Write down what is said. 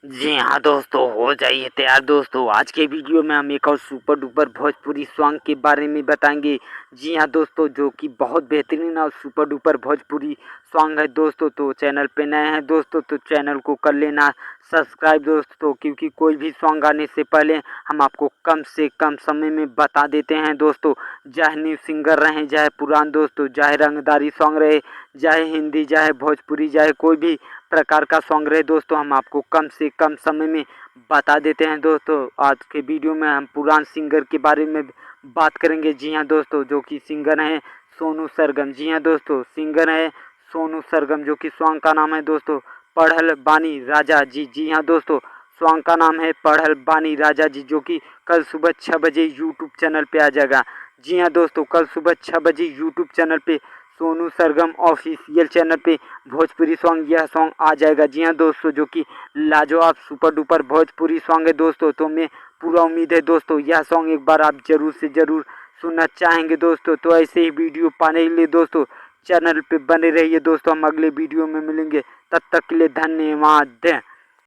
जी हाँ दोस्तों, हो जाइए तैयार दोस्तों। आज के वीडियो में हम एक और सुपर डुपर भोजपुरी सॉन्ग के बारे में बताएंगे। जी हाँ दोस्तों, जो कि बहुत बेहतरीन और सुपर डुपर भोजपुरी सॉन्ग है दोस्तों। तो चैनल पे नए हैं दोस्तों तो चैनल को कर लेना सब्सक्राइब दोस्तों, क्योंकि कोई भी सॉन्ग आने से पहले हम आपको कम से कम समय में बता देते हैं दोस्तों। चाहे न्यू सिंगर रहें, चाहे पुरान दोस्तों, चाहे रंगदारी सॉन्ग रहे, चाहे हिंदी, चाहे भोजपुरी, चाहे कोई भी प्रकार का सॉन्ग रहे दोस्तों, हम आपको कम से कम समय में बता देते हैं दोस्तों। आज के वीडियो में हम पुरान सिंगर के बारे में बात करेंगे। जी हाँ दोस्तों, जो कि सिंगर हैं सोनू सरगम। जी हाँ दोस्तों, सिंगर है सोनू सरगम, जो कि सॉन्ग का नाम है दोस्तों पढ़ल बानी राजा जी। जी हाँ दोस्तों, सॉन्ग का नाम है पढ़ल बानी राजा जी, जो कि कल सुबह 6 बजे यूट्यूब चैनल पे आ जाएगा। जी हाँ दोस्तों, कल सुबह 6 बजे यूट्यूब चैनल पे सोनू सरगम ऑफिशियल चैनल पे भोजपुरी सॉन्ग यह सॉन्ग आ जाएगा। जी हाँ दोस्तों, जो कि लाजवाब सुपर डुपर भोजपुरी सॉन्ग है दोस्तों। तो मैं पूरा उम्मीद है दोस्तों यह सॉन्ग एक बार आप जरूर से जरूर सुनना चाहेंगे दोस्तों। तो ऐसे ही वीडियो पाने के लिए दोस्तों चैनल पे बने रहिए दोस्तों। हम अगले वीडियो में मिलेंगे, तब तक के लिए धन्यवाद।